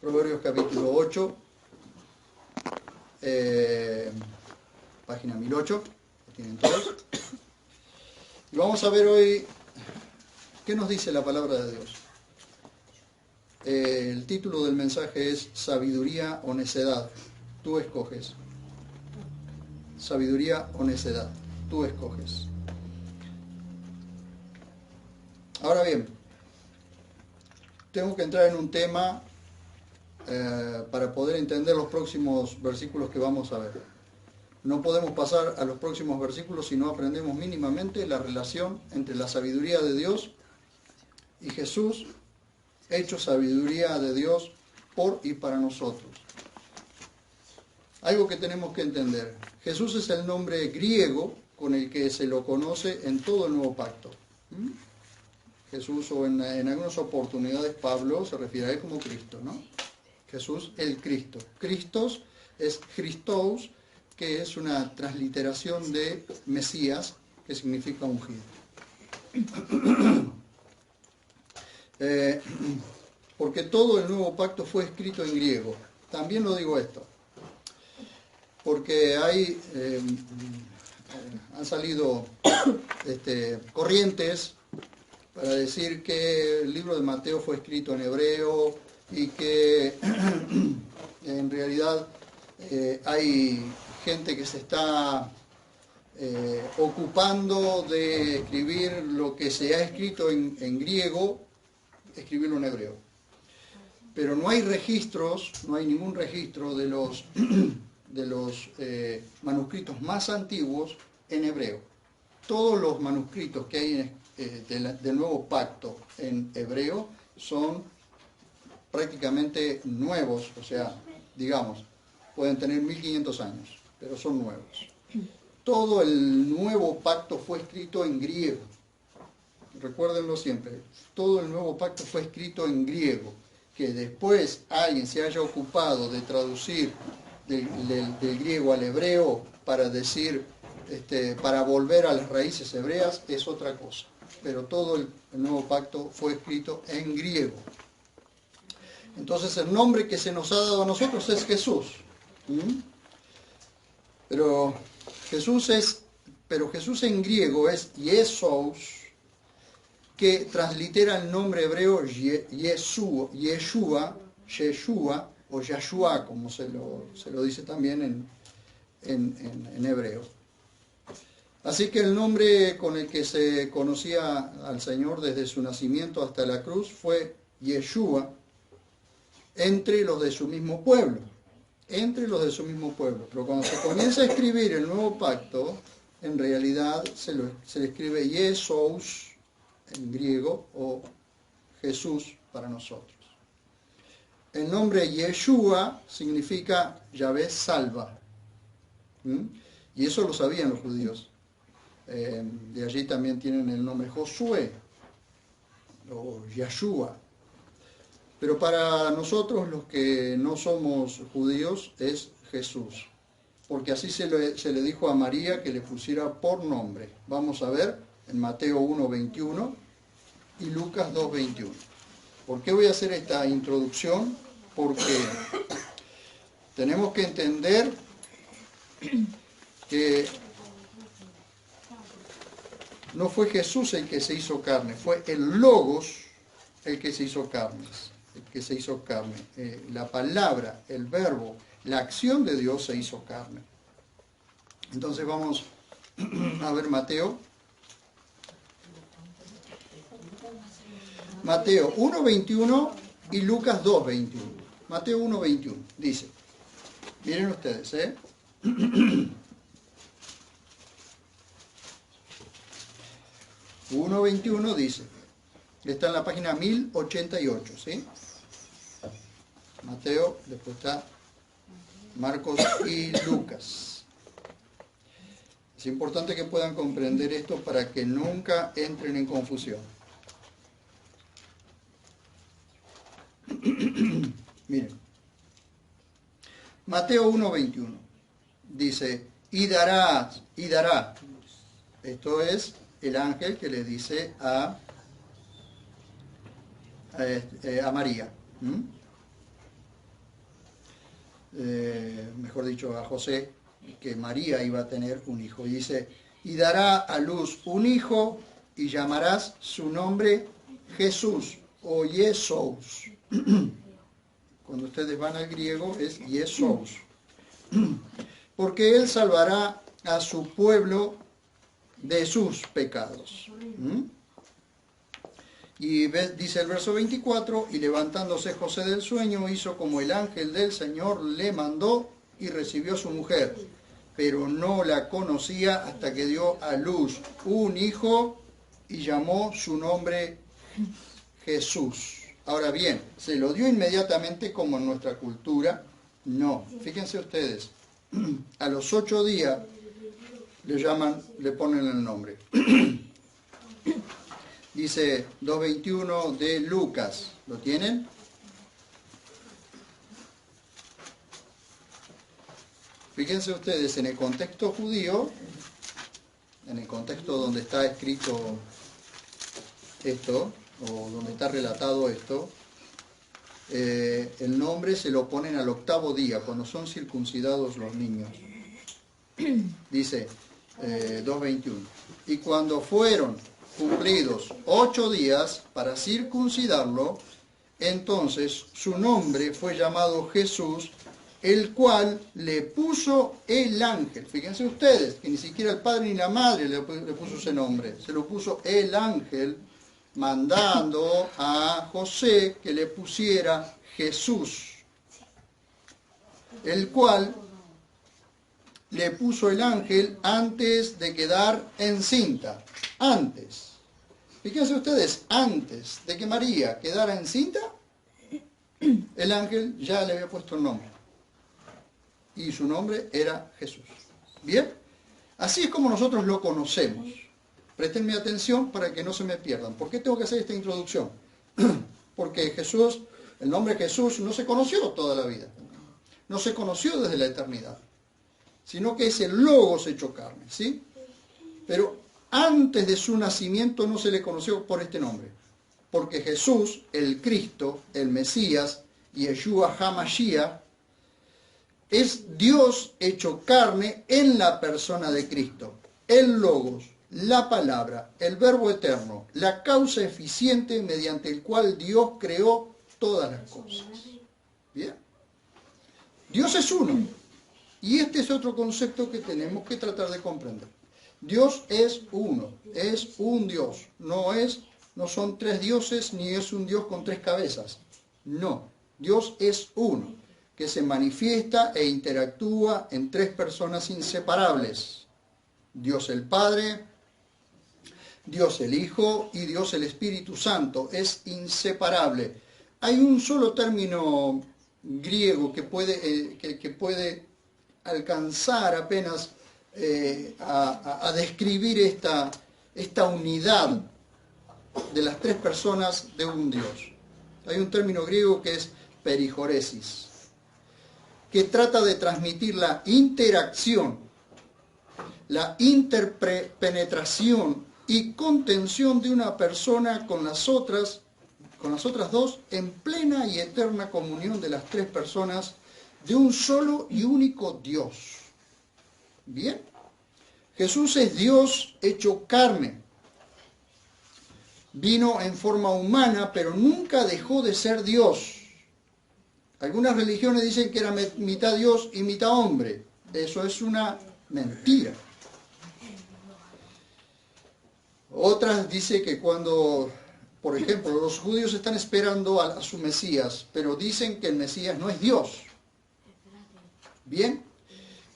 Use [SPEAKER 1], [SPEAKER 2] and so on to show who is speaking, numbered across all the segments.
[SPEAKER 1] Proverbios capítulo 8, página 1008, que tienen todos. Y vamos a ver hoy qué nos dice la palabra de Dios. El título del mensaje es Sabiduría o necedad. Tú escoges. Sabiduría o necedad. Tú escoges. Ahora bien, tengo que entrar en un tema para poder entender los próximos versículos que vamos a ver. No podemos pasar a los próximos versículos si no aprendemos mínimamente la relación entre la sabiduría de Dios y Jesús, hecho sabiduría de Dios por y para nosotros. Algo que tenemos que entender. Jesús es el nombre griego con el que se lo conoce en todo el Nuevo Pacto. Jesús, o en algunas oportunidades Pablo se refiere a él como Cristo, ¿no? Jesús, el Cristo. Christos es Christos, que es una transliteración de Mesías, que significa ungido. Porque todo el Nuevo Pacto fue escrito en griego. También lo digo esto, porque han salido corrientes para decir que el libro de Mateo fue escrito en hebreo y que en realidad hay gente que se está ocupando de escribir lo que se ha escrito en griego, escribirlo en hebreo. Pero no hay registros, no hay ningún registro de los manuscritos más antiguos en hebreo. Todos los manuscritos que hay del Nuevo Pacto en hebreo son prácticamente nuevos, o sea, digamos, pueden tener 1500 años, pero son nuevos. Todo el Nuevo Pacto fue escrito en griego. Recuérdenlo siempre, todo el Nuevo Pacto fue escrito en griego. Que después alguien se haya ocupado de traducir del griego al hebreo para decir, para volver a las raíces hebreas, es otra cosa. Pero todo el Nuevo Pacto fue escrito en griego. Entonces el nombre que se nos ha dado a nosotros es Jesús. Pero Jesús en griego es Jesús, que translitera el nombre hebreo Yeshua o Yahshua, como se lo dice también en hebreo. Así que el nombre con el que se conocía al Señor desde su nacimiento hasta la cruz fue Yeshua, entre los de su mismo pueblo. Pero cuando se comienza a escribir el Nuevo Pacto, en realidad se le escribe Jesús en griego o Jesús para nosotros. El nombre Yeshua significa Yahvé salva. Y eso lo sabían los judíos. De allí también tienen el nombre Josué o Yahshua. Pero para nosotros, los que no somos judíos, es Jesús. Porque así se le dijo a María que le pusiera por nombre. Vamos a ver en Mateo 1:21 y Lucas 2:21. ¿Por qué voy a hacer esta introducción? Porque tenemos que entender que no fue Jesús el que se hizo carne, fue el Logos el que se hizo carne. La palabra, el verbo, la acción de Dios se hizo carne. Entonces vamos a ver Mateo 1:21 y Lucas 2:21. Mateo 1:21 dice, miren ustedes, 1:21 dice, está en la página 1088, ¿sí? Mateo, después está Marcos y Lucas. Es importante que puedan comprender esto para que nunca entren en confusión. Miren, Mateo 1:21 dice, y dará. Esto es el ángel que le dice a María. mejor dicho, a José, que María iba a tener un hijo. Y dice, y dará a luz un hijo y llamarás su nombre Jesús o Jesús. Cuando ustedes van al griego es Jesús. Porque él salvará a su pueblo de sus pecados. Y dice el verso 24, y levantándose José del sueño, hizo como el ángel del Señor le mandó y recibió a su mujer, pero no la conocía hasta que dio a luz un hijo y llamó su nombre Jesús. Ahora bien, ¿se lo dio inmediatamente como en nuestra cultura? No. Fíjense ustedes, a los 8 días le ponen el nombre. Dice 2:21 de Lucas. ¿Lo tienen? Fíjense ustedes, en el contexto judío, en el contexto donde está escrito esto, o donde está relatado esto, el nombre se lo ponen al 8º día, cuando son circuncidados los niños. Dice 2:21. Y cuando fueron cumplidos 8 días para circuncidarlo, entonces su nombre fue llamado Jesús, el cual le puso el ángel. Fíjense ustedes, que ni siquiera el padre ni la madre le puso ese nombre, se lo puso el ángel, mandando a José que le pusiera Jesús, el cual le puso el ángel antes de quedar encinta. Antes. Fíjense ustedes, antes de que María quedara encinta, el ángel ya le había puesto el nombre. Y su nombre era Jesús. ¿Bien? Así es como nosotros lo conocemos. Préstenme atención para que no se me pierdan. ¿Por qué tengo que hacer esta introducción? Porque Jesús, el nombre Jesús no se conoció toda la vida. No se conoció desde la eternidad. Sino que es el Logos hecho carne, ¿sí? Pero antes de su nacimiento no se le conoció por este nombre. Porque Jesús, el Cristo, el Mesías, Yeshua HaMashiach, es Dios hecho carne en la persona de Cristo. El Logos, la palabra, el verbo eterno, la causa eficiente mediante el cual Dios creó todas las cosas. ¿Bien? Dios es uno. Y este es otro concepto que tenemos que tratar de comprender. Dios es uno, es un Dios. No son 3 dioses ni es un Dios con 3 cabezas. No, Dios es uno, que se manifiesta e interactúa en 3 personas inseparables. Dios el Padre, Dios el Hijo y Dios el Espíritu Santo. Es inseparable. Hay un solo término griego que puede alcanzar apenas a describir esta unidad de las 3 personas de un Dios. Hay un término griego que es perijoresis, que trata de transmitir la interacción, la interpenetración y contención de una persona con las otras 2 en plena y eterna comunión de las 3 personas de un solo y único Dios. Bien, Jesús es Dios hecho carne. Vino en forma humana, pero nunca dejó de ser Dios. Algunas religiones dicen que era mitad Dios y mitad hombre. Eso es una mentira. Otras dicen que cuando, por ejemplo, los judíos están esperando a su Mesías, pero dicen que el Mesías no es Dios. Bien,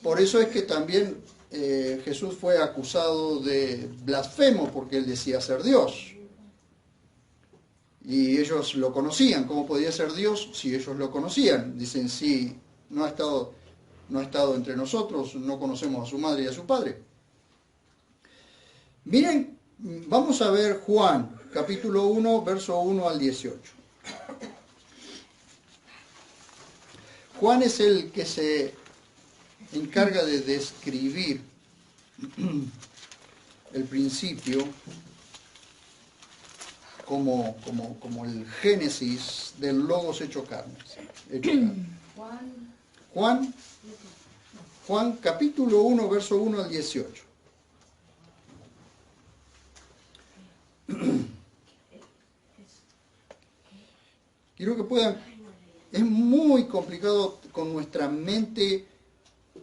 [SPEAKER 1] por eso es que también Jesús fue acusado de blasfemo, porque él decía ser Dios. Y ellos lo conocían. ¿Cómo podía ser Dios si ellos lo conocían? Dicen, sí, no ha estado entre nosotros, no conocemos a su madre y a su padre. Miren, vamos a ver Juan, capítulo 1, verso 1 al 18. Juan es el que se encarga de describir el principio como el génesis del Logos hecho carne. Juan capítulo 1, verso 1 al 18. Quiero que puedan, es muy complicado con nuestra mente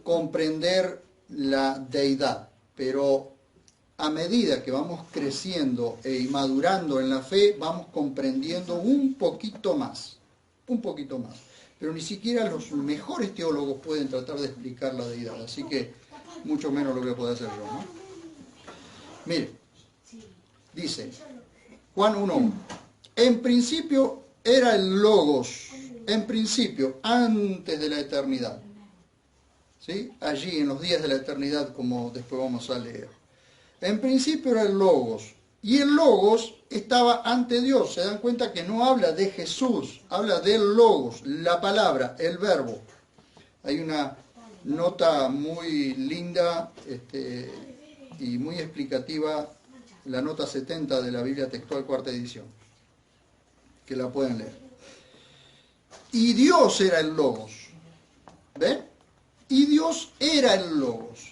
[SPEAKER 1] comprender la deidad, pero a medida que vamos creciendo y madurando en la fe, vamos comprendiendo un poquito más. Pero ni siquiera los mejores teólogos pueden tratar de explicar la deidad, así que mucho menos lo voy a poder hacer yo, ¿no? Mire, dice Juan 1:1, en principio era el Logos, en principio, antes de la eternidad. ¿Sí? Allí, en los días de la eternidad, como después vamos a leer. En principio era el Logos. Y el Logos estaba ante Dios. Se dan cuenta que no habla de Jesús, habla del Logos, la palabra, el verbo. Hay una nota muy linda y muy explicativa, la nota 70 de la Biblia Textual, cuarta edición, que la pueden leer. Y Dios era el Logos. ¿Ven? Y Dios era el Logos.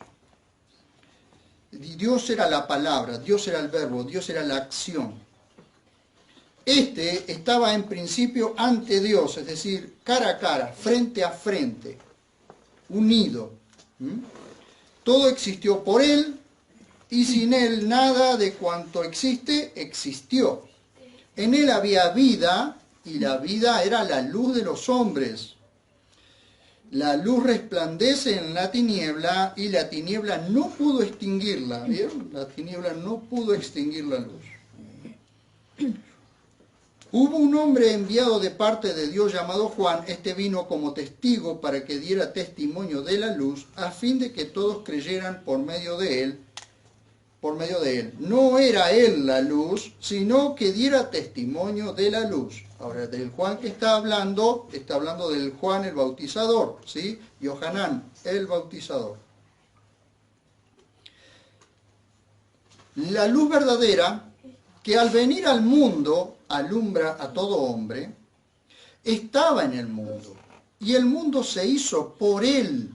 [SPEAKER 1] Dios era la palabra, Dios era el verbo, Dios era la acción. Estaba en principio ante Dios, es decir, cara a cara, frente a frente, unido. Todo existió por Él y sin Él nada de cuanto existe, existió. En Él había vida y la vida era la luz de los hombres. La luz resplandece en la tiniebla y la tiniebla no pudo extinguirla. ¿Vieron? La tiniebla no pudo extinguir la luz. Hubo un hombre enviado de parte de Dios llamado Juan. Este vino como testigo para que diera testimonio de la luz, a fin de que todos creyeran por medio de él. No era él la luz, sino que diera testimonio de la luz. Ahora, del Juan que está hablando del Juan el Bautizador, ¿sí? Yohanan, el Bautizador. La luz verdadera, que al venir al mundo alumbra a todo hombre, estaba en el mundo, y el mundo se hizo por él.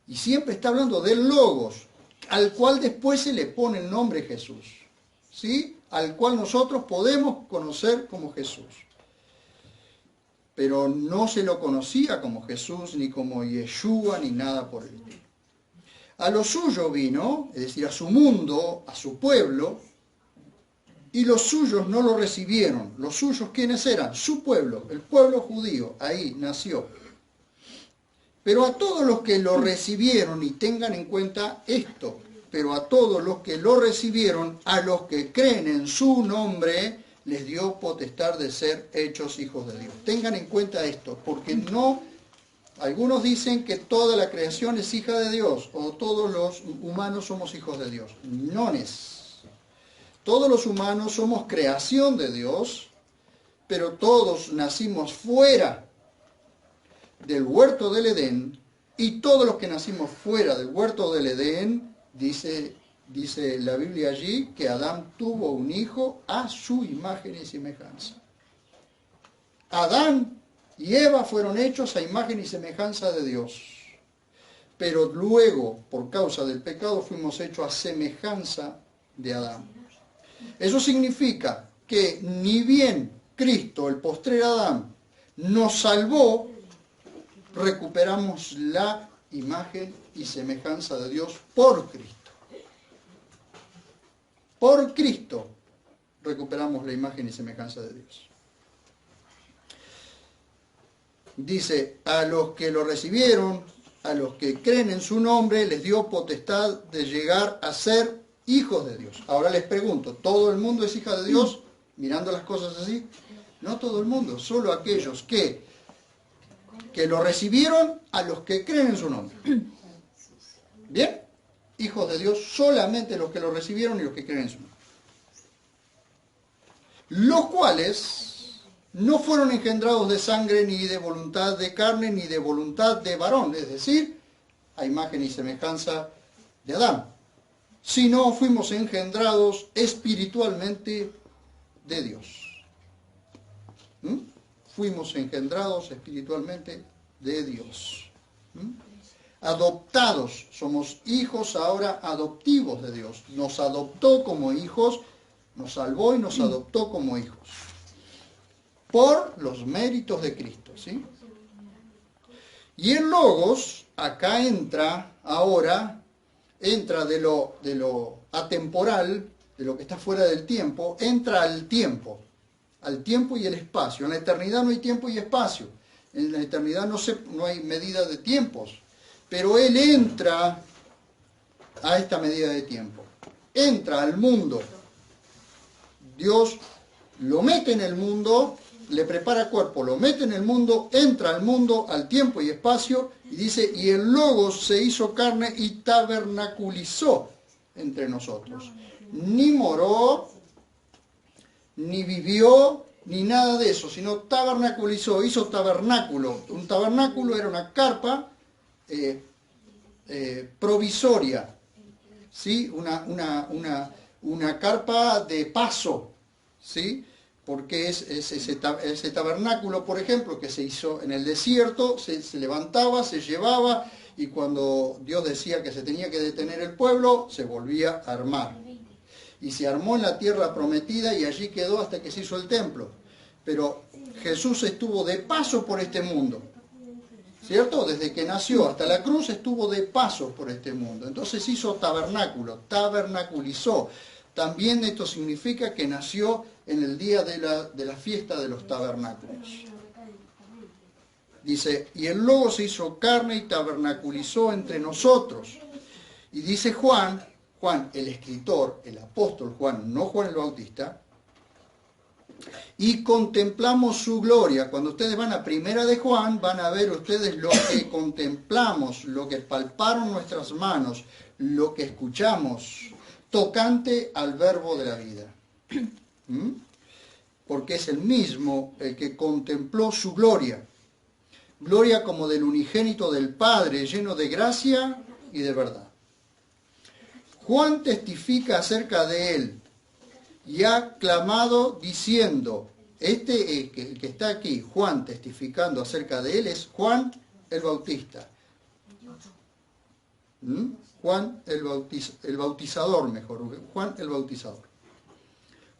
[SPEAKER 1] Y siempre está hablando del Logos, al cual después se le pone el nombre Jesús, ¿sí? Al cual nosotros podemos conocer como Jesús. Pero no se lo conocía como Jesús, ni como Yeshua, ni nada por el estilo. A lo suyo vino, es decir, a su mundo, a su pueblo, y los suyos no lo recibieron. ¿Los suyos quiénes eran? Su pueblo, el pueblo judío, ahí nació. Pero a todos los que lo recibieron, y tengan en cuenta esto, pero a todos los que lo recibieron, a los que creen en su nombre, les dio potestad de ser hechos hijos de Dios. Tengan en cuenta esto, porque algunos dicen que toda la creación es hija de Dios, o todos los humanos somos hijos de Dios. No es. Todos los humanos somos creación de Dios, pero todos nacimos fuera del huerto del Edén, y todos los que nacimos fuera del huerto del Edén, dice la Biblia allí, que Adán tuvo un hijo a su imagen y semejanza. Adán y Eva fueron hechos a imagen y semejanza de Dios, pero luego, por causa del pecado, fuimos hechos a semejanza de Adán. Eso significa que ni bien Cristo, el postrer Adán, nos salvó, recuperamos la imagen y semejanza de Dios por Cristo. Por Cristo recuperamos la imagen y semejanza de Dios. Dice, a los que lo recibieron, a los que creen en su nombre, les dio potestad de llegar a ser hijos de Dios. Ahora les pregunto, ¿todo el mundo es hija de Dios? Mirando las cosas así. No todo el mundo, solo aquellos que lo recibieron, a los que creen en su nombre. ¿Bien? Hijos de Dios, solamente los que lo recibieron y los que creen en su nombre. Los cuales no fueron engendrados de sangre, ni de voluntad de carne, ni de voluntad de varón, es decir, a imagen y semejanza de Adán, sino fuimos engendrados espiritualmente de Dios. Fuimos engendrados espiritualmente de Dios. Adoptados, somos hijos ahora adoptivos de Dios. Nos adoptó como hijos, nos salvó y nos adoptó como hijos. Por los méritos de Cristo, ¿sí? Y el Logos, acá entra ahora, entra de lo atemporal, de lo que está fuera del tiempo, entra al tiempo y el espacio. En la eternidad no hay tiempo y espacio. En la eternidad no hay medida de tiempos. Pero Él entra a esta medida de tiempo. Entra al mundo. Dios lo mete en el mundo, le prepara cuerpo, lo mete en el mundo, entra al mundo, al tiempo y espacio, y dice, y el Logos se hizo carne y tabernaculizó entre nosotros. Ni moró, ni vivió, ni nada de eso, sino tabernaculizó, hizo tabernáculo. Un tabernáculo era una carpa provisoria, ¿sí? Una carpa de paso, ¿sí? Porque ese tabernáculo, por ejemplo, que se hizo en el desierto, se levantaba, se llevaba, y cuando Dios decía que se tenía que detener el pueblo, se volvía a armar. Y se armó en la tierra prometida y allí quedó hasta que se hizo el templo. Pero Jesús estuvo de paso por este mundo, ¿cierto? Desde que nació hasta la cruz estuvo de paso por este mundo. Entonces hizo tabernáculo, tabernaculizó. También esto significa que nació en el día de la fiesta de los tabernáculos. Dice, y el Logos se hizo carne y tabernaculizó entre nosotros. Y dice Juan, el escritor, el apóstol Juan, no Juan el Bautista, y contemplamos su gloria. Cuando ustedes van a Primera de Juan, van a ver ustedes lo que contemplamos, lo que palparon nuestras manos, lo que escuchamos, tocante al verbo de la vida. Porque es el mismo el que contempló su gloria. Gloria como del unigénito del Padre, lleno de gracia y de verdad. Juan testifica acerca de él y ha clamado diciendo, el que está aquí, Juan testificando acerca de él, es Juan el Bautista. Juan el bautizador, mejor, Juan el bautizador.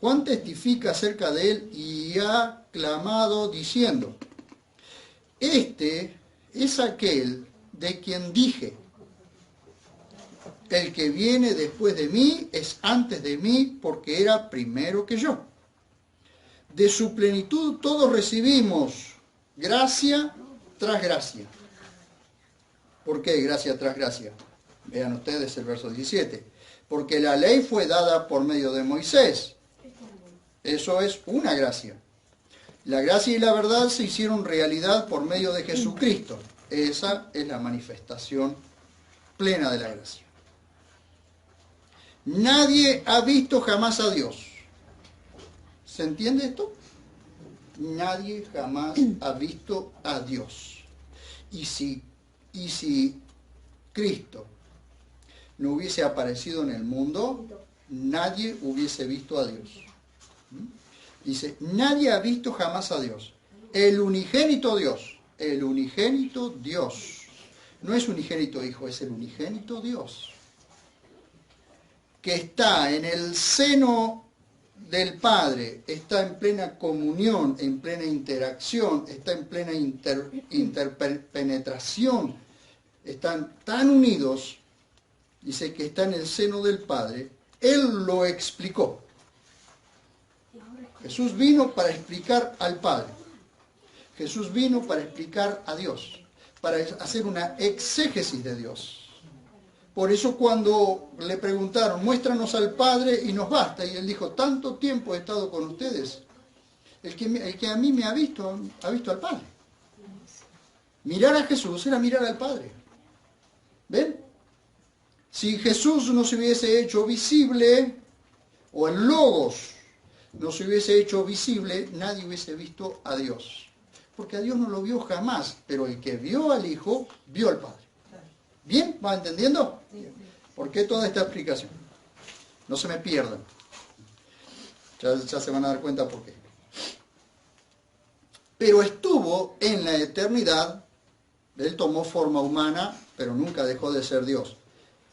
[SPEAKER 1] Juan testifica acerca de él y ha clamado diciendo, este es aquel de quien dije, el que viene después de mí es antes de mí porque era primero que yo. De su plenitud todos recibimos gracia tras gracia. ¿Por qué gracia tras gracia? Vean ustedes el verso 17. Porque la ley fue dada por medio de Moisés. Eso es una gracia. La gracia y la verdad se hicieron realidad por medio de Jesucristo. Esa es la manifestación plena de la gracia. Nadie ha visto jamás a Dios. ¿Se entiende esto? Nadie jamás ha visto a Dios. Y si Cristo no hubiese aparecido en el mundo, nadie hubiese visto a Dios. Dice, nadie ha visto jamás a Dios. El unigénito Dios. El unigénito Dios. No es unigénito Hijo, es el unigénito Dios. Que está en el seno del Padre, está en plena comunión, en plena interacción, está en plena interpenetración, están tan unidos, dice que está en el seno del Padre, Él lo explicó. Jesús vino para explicar al Padre. Jesús vino para explicar a Dios, para hacer una exégesis de Dios. Por eso cuando le preguntaron, muéstranos al Padre y nos basta, y él dijo, tanto tiempo he estado con ustedes, el que a mí me ha visto al Padre. Mirar a Jesús era mirar al Padre. ¿Ven? Si Jesús no se hubiese hecho visible, o el Logos no se hubiese hecho visible, nadie hubiese visto a Dios. Porque a Dios no lo vio jamás, pero el que vio al Hijo, vio al Padre. ¿Bien? ¿Va entendiendo? ¿Por qué toda esta explicación? No se me pierdan. Ya se van a dar cuenta por qué. Pero estuvo en la eternidad Él tomó forma humana, pero nunca dejó de ser Dios.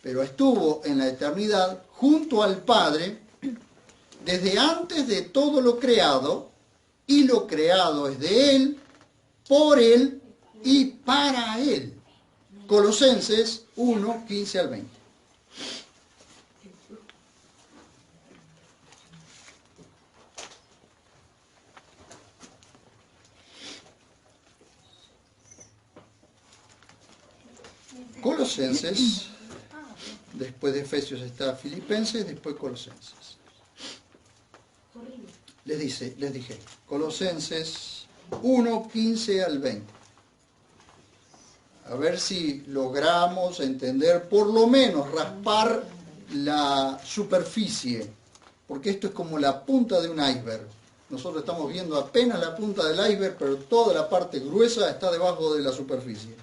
[SPEAKER 1] Pero estuvo en la eternidad junto al Padre desde antes de todo lo creado, y lo creado es de Él, por Él y para Él. Colosenses 1, 15 al 20. Colosenses, después de Efesios está Filipenses, después Colosenses. Les dije, Colosenses 1, 15 al 20. A ver si logramos entender, por lo menos raspar la superficie, porque esto es como la punta de un iceberg. Nosotros estamos viendo apenas la punta del iceberg, pero toda la parte gruesa está debajo de la superficie.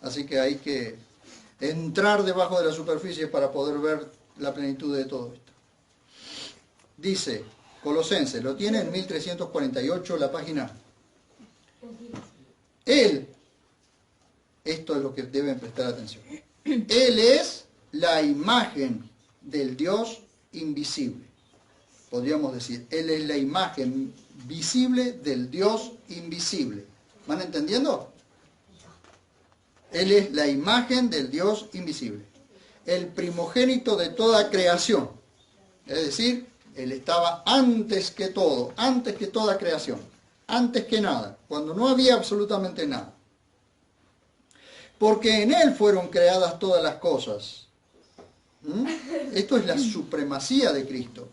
[SPEAKER 1] Así que hay que entrar debajo de la superficie para poder ver la plenitud de todo esto. Dice Colosenses, lo tiene en 1348 la página. Él, esto es lo que deben prestar atención. Él es la imagen del Dios invisible. Podríamos decir, Él es la imagen visible del Dios invisible. ¿Van entendiendo? Él es la imagen del Dios invisible. El primogénito de toda creación. Es decir, Él estaba antes que todo, antes que toda creación, antes que nada, cuando no había absolutamente nada. Porque en Él fueron creadas todas las cosas. Esto es la supremacía de Cristo.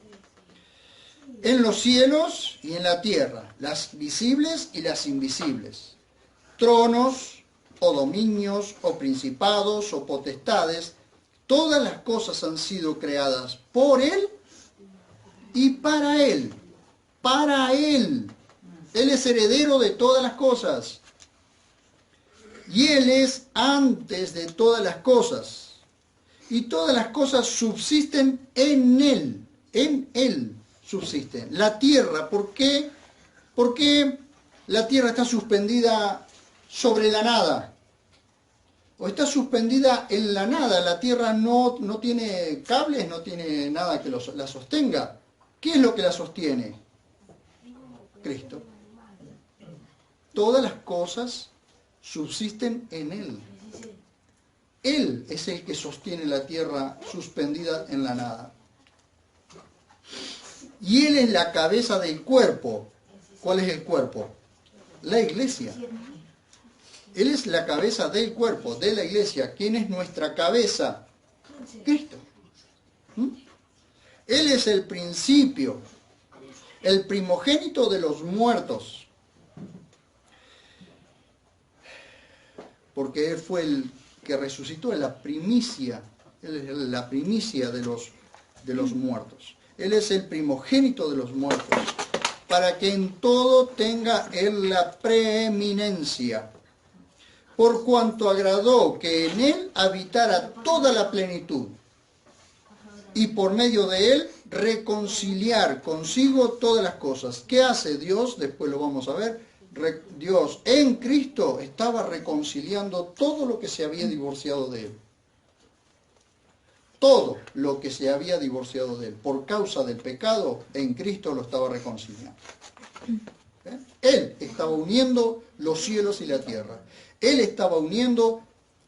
[SPEAKER 1] En los cielos y en la tierra, las visibles y las invisibles. Tronos o dominios o principados o potestades, todas las cosas han sido creadas por Él y para Él. Para Él. Él es heredero de todas las cosas. Y Él es antes de todas las cosas. Y todas las cosas subsisten en Él. En Él subsisten. La tierra, ¿por qué? Porque la tierra está suspendida sobre la nada. O está suspendida en la nada. La tierra no tiene cables, no tiene nada que la sostenga. ¿Qué es lo que la sostiene? Cristo. Todas las cosas subsisten en Él. Él es el que sostiene la tierra suspendida en la nada. Y Él es la cabeza del cuerpo. ¿Cuál es el cuerpo? La iglesia. Él es la cabeza del cuerpo, de la iglesia. ¿Quién es nuestra cabeza? Cristo. Él es el principio, el primogénito de los muertos. Porque Él fue el que resucitó, es la primicia. Él es la primicia de los muertos. Él es el primogénito de los muertos, para que en todo tenga Él la preeminencia. Por cuanto agradó que en Él habitara toda la plenitud, y por medio de Él reconciliar consigo todas las cosas. ¿Qué hace Dios? Después lo vamos a ver. Dios en Cristo estaba reconciliando todo lo que se había divorciado de Él. Todo lo que se había divorciado de Él. Por causa del pecado, en Cristo lo estaba reconciliando. Él estaba uniendo los cielos y la tierra. Él estaba uniendo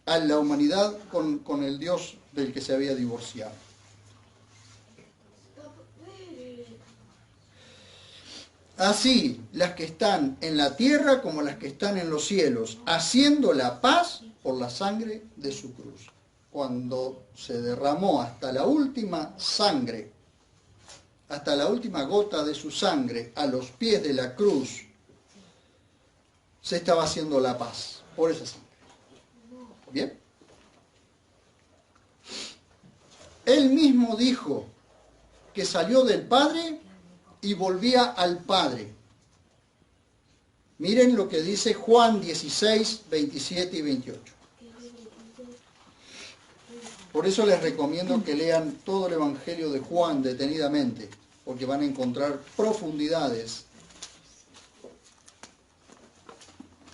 [SPEAKER 1] a la humanidad con el Dios del que se había divorciado. Así las que están en la tierra como las que están en los cielos, haciendo la paz por la sangre de su cruz. Cuando se derramó hasta la última sangre, hasta la última gota de su sangre a los pies de la cruz, se estaba haciendo la paz por esa sangre. ¿Bien? Él mismo dijo que salió del Padre y volvía al Padre. Miren lo que dice Juan 16, 27 y 28. Por eso les recomiendo que lean todo el Evangelio de Juan detenidamente, porque van a encontrar profundidades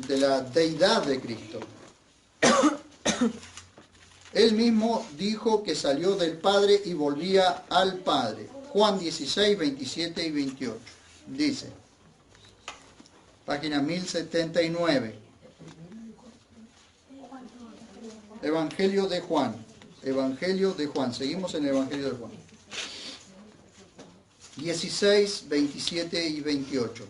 [SPEAKER 1] de la deidad de Cristo. Él mismo dijo que salió del Padre y volvía al Padre. Juan 16, 27 y 28. Dice, página 1079. Evangelio de Juan. Evangelio de Juan. Seguimos en el Evangelio de Juan. 16, 27 y 28.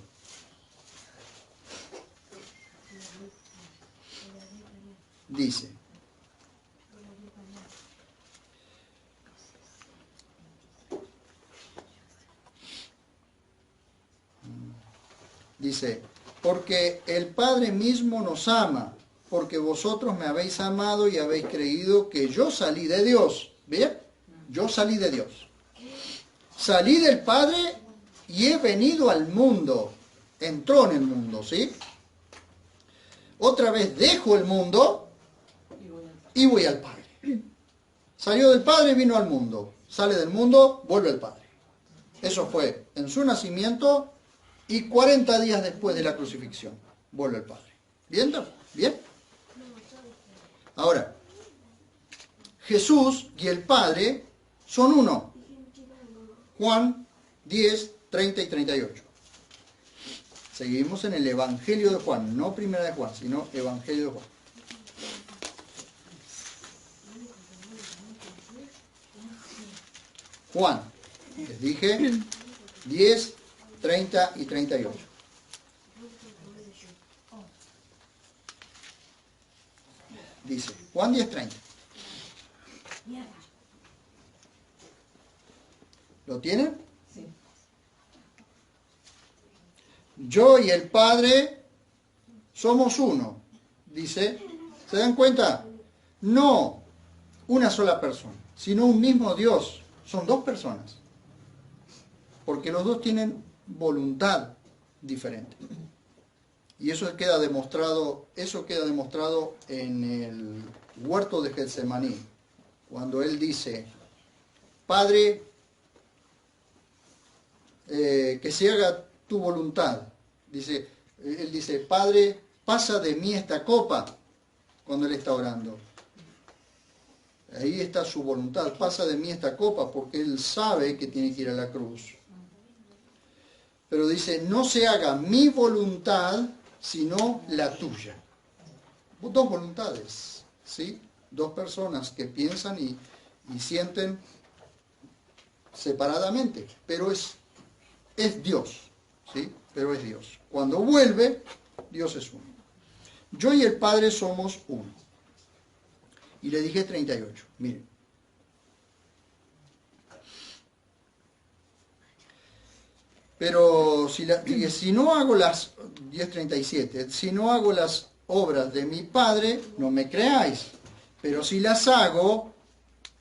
[SPEAKER 1] Dice, porque el Padre mismo nos ama, porque vosotros me habéis amado y habéis creído que yo salí de Dios. ¿Bien? Yo salí de Dios. Salí del Padre y he venido al mundo. Entró en el mundo, ¿sí? Otra vez dejo el mundo y voy al Padre. Salió del Padre y vino al mundo. Sale del mundo, vuelve al Padre. Eso fue en su nacimiento y 40 días después de la crucifixión. Vuelve al Padre. ¿Bien? ¿Bien? Ahora, Jesús y el Padre son uno. Juan 10, 30 y 38. Seguimos en el Evangelio de Juan, no Primera de Juan, sino Evangelio de Juan. Juan, les dije, 10, 30 y 38. Dice, Juan 10, 30. ¿Lo tienen? Sí. Yo y el Padre somos uno, dice. ¿Se dan cuenta? No una sola persona, sino un mismo Dios. Son dos personas. Porque los dos tienen voluntad diferente. Y eso queda demostrado en el huerto de Getsemaní, cuando él dice, Padre, que se haga tu voluntad. Él dice, Padre, pasa de mí esta copa, cuando él está orando. Ahí está su voluntad, pasa de mí esta copa, porque él sabe que tiene que ir a la cruz. Pero dice, no se haga mi voluntad, sino la tuya. Dos voluntades, ¿sí? Dos personas que piensan y sienten separadamente, pero es Dios, ¿sí? Pero es Dios. Cuando vuelve, Dios es uno. Yo y el Padre somos uno. Y le dije 38, miren. Pero si no hago las 10:37, si no hago las obras de mi Padre, no me creáis. Pero si las hago,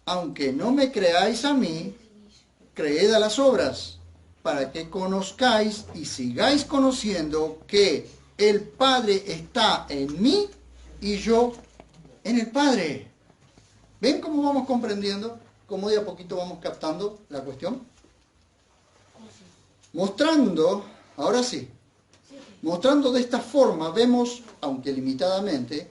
[SPEAKER 1] aunque no me creáis a mí, creed a las obras, para que conozcáis y sigáis conociendo que el Padre está en mí y yo en el Padre. ¿Ven cómo vamos comprendiendo? ¿Cómo de a poquito vamos captando la cuestión? Mostrando, ahora sí, mostrando de esta forma, vemos, aunque limitadamente,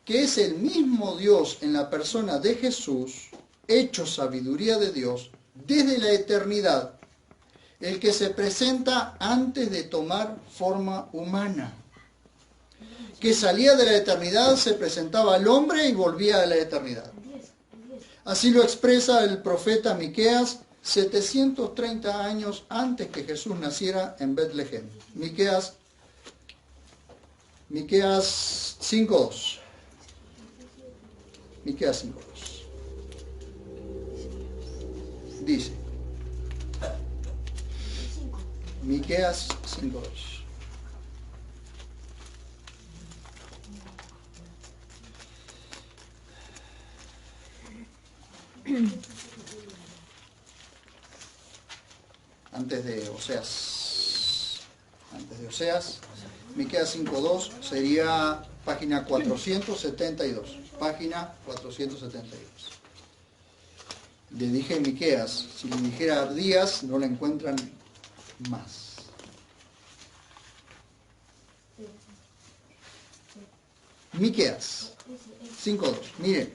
[SPEAKER 1] que es el mismo Dios en la persona de Jesús, hecho sabiduría de Dios, desde la eternidad, el que se presenta antes de tomar forma humana. Que salía de la eternidad, se presentaba al hombre y volvía a la eternidad. Así lo expresa el profeta Miqueas 730 años antes que Jesús naciera en Betlehem. Miqueas 5:2. Miqueas 5:2. Dice, Miqueas 5:2. Antes de Oseas, Miqueas 5:2 sería página 472. Página 472. Le dije Miqueas, si le dijera Abdías, no la encuentran más. Miqueas 5.2. Miren,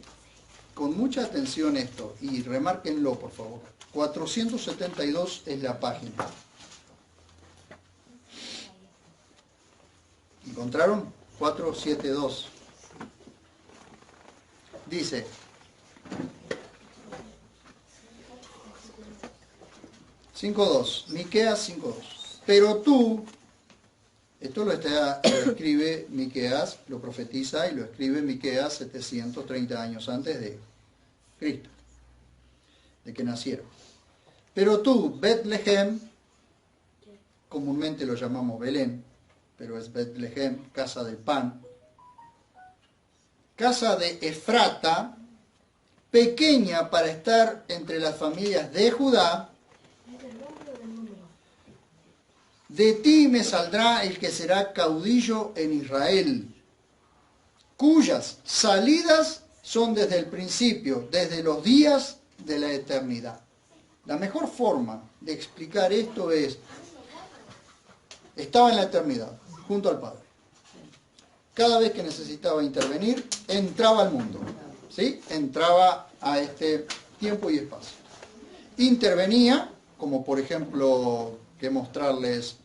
[SPEAKER 1] con mucha atención esto y remárquenlo, por favor. 472 es la página. ¿Encontraron? 472. Dice: Miqueas 5.2. Pero tú, esto lo escribe Miqueas, lo profetiza y lo escribe Miqueas 730 años antes de Cristo, de que nacieron. Pero tú, Betlehem, comúnmente lo llamamos Belén, pero es Betlehem, casa del pan, casa de Efrata, pequeña para estar entre las familias de Judá, de ti me saldrá el que será caudillo en Israel, cuyas salidas son desde el principio, desde los días de la eternidad. La mejor forma de explicar esto es: estaba en la eternidad, junto al Padre. Cada vez que necesitaba intervenir, entraba al mundo, ¿sí? Entraba a este tiempo y espacio. Intervenía, como por ejemplo, que mostrarles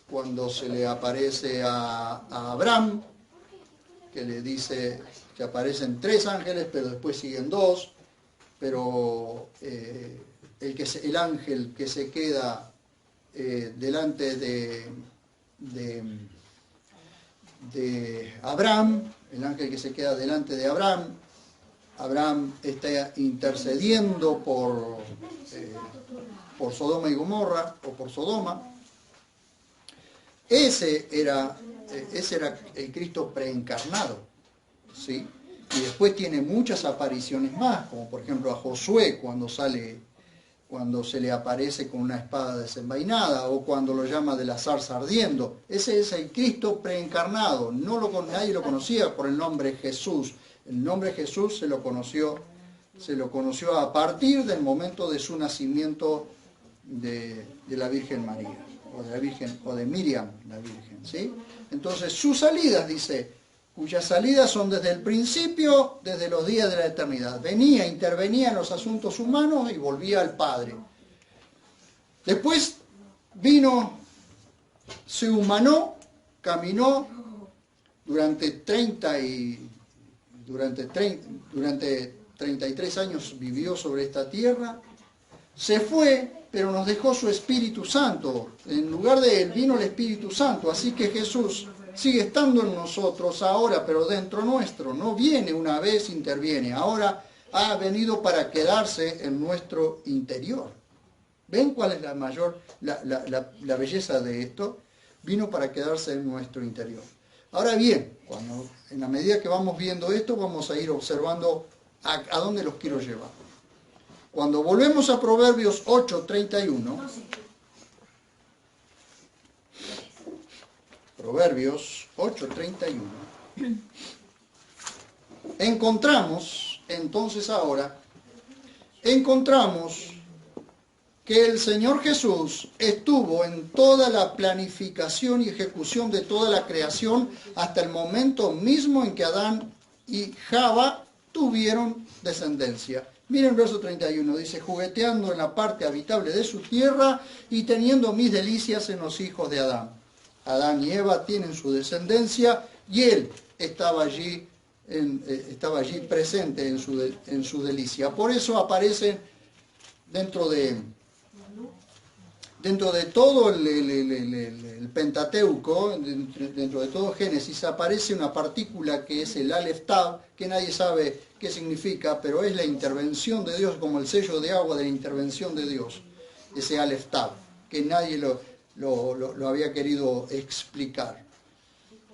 [SPEAKER 1] cuando se le aparece a Abraham, que le dice que aparecen 3 ángeles, pero después siguen 2, pero el ángel que se queda delante de Abraham, el ángel que se queda delante de Abraham, Abraham está intercediendo por Sodoma y Gomorra, o por Sodoma. Ese era el Cristo preencarnado, ¿sí? Y después tiene muchas apariciones más, como por ejemplo a Josué cuando se le aparece con una espada desenvainada, o cuando lo llama de la zarza ardiendo. Ese es el Cristo preencarnado. Nadie lo conocía por el nombre Jesús. El nombre Jesús se lo conoció a partir del momento de su nacimiento de la Virgen María, o de Miriam, la Virgen, ¿sí? Entonces sus salidas, dice, cuyas salidas son desde el principio, desde los días de la eternidad. Intervenía en los asuntos humanos y volvía al Padre. Después vino, se humanó, caminó durante 33 años vivió sobre esta tierra, se fue, pero nos dejó su Espíritu Santo. En lugar de él vino el Espíritu Santo, así que Jesús sigue estando en nosotros ahora, pero dentro nuestro. No viene una vez, interviene. Ahora ha venido para quedarse en nuestro interior. ¿Ven cuál es la belleza de esto? Vino para quedarse en nuestro interior. Ahora bien, en la medida que vamos viendo esto, vamos a ir observando a dónde los quiero llevar. Cuando volvemos a Proverbios 8:31, Proverbios 8:31, encontramos que el Señor Jesús estuvo en toda la planificación y ejecución de toda la creación hasta el momento mismo en que Adán y Java tuvieron descendencia. Miren el verso 31, dice: jugueteando en la parte habitable de su tierra y teniendo mis delicias en los hijos de Adán. Adán y Eva tienen su descendencia y él estaba allí presente en su delicia. Por eso aparece dentro de todo el Pentateuco, dentro de todo Génesis, aparece una partícula que es el Aleph Tav, que nadie sabe qué significa, pero es la intervención de Dios, como el sello de agua de la intervención de Dios, ese Aleph Tav, que nadie lo había querido explicar,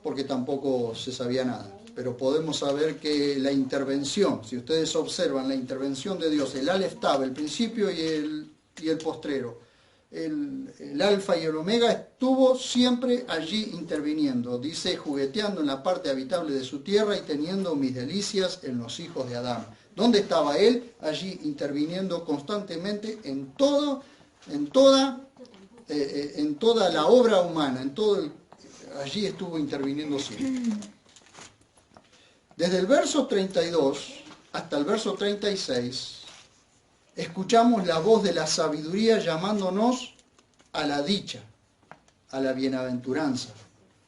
[SPEAKER 1] porque tampoco se sabía nada. Pero podemos saber que la intervención, si ustedes observan la intervención de Dios, el Aleph Tav, el principio y el postrero, el alfa y el omega, estuvo siempre allí interviniendo. Dice: jugueteando en la parte habitable de su tierra y teniendo mis delicias en los hijos de Adán. ¿Dónde estaba él? Allí interviniendo constantemente en toda la obra humana, allí estuvo interviniendo siempre. Desde el verso 32 hasta el verso 36, escuchamos la voz de la sabiduría llamándonos a la dicha, a la bienaventuranza,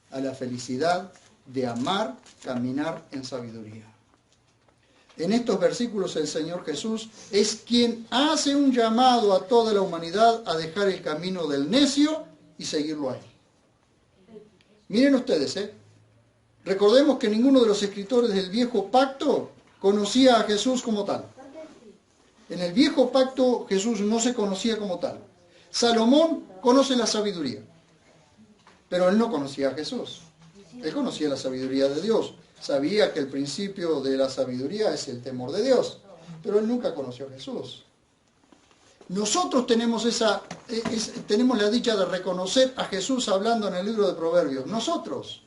[SPEAKER 1] a la felicidad de amar, caminar en sabiduría. En estos versículos el Señor Jesús es quien hace un llamado a toda la humanidad a dejar el camino del necio y seguirlo a Él. Miren ustedes, recordemos que ninguno de los escritores del Viejo Pacto conocía a Jesús como tal. En el Viejo Pacto Jesús no se conocía como tal. Salomón conoce la sabiduría, pero él no conocía a Jesús. Él conocía la sabiduría de Dios. Sabía que el principio de la sabiduría es el temor de Dios, pero él nunca conoció a Jesús. Nosotros tenemos tenemos la dicha de reconocer a Jesús hablando en el libro de Proverbios. Nosotros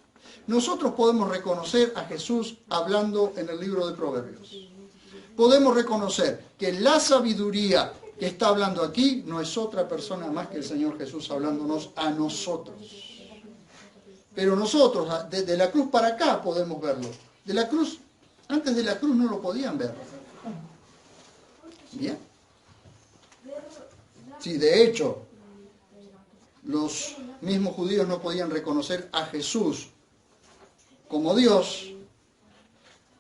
[SPEAKER 1] podemos reconocer a Jesús hablando en el libro de Proverbios. Podemos reconocer que la sabiduría que está hablando aquí no es otra persona más que el Señor Jesús hablándonos a nosotros. Pero nosotros, desde la cruz para acá podemos verlo. De la cruz, antes de la cruz no lo podían ver. ¿Bien? Sí, de hecho, los mismos judíos no podían reconocer a Jesús como Dios,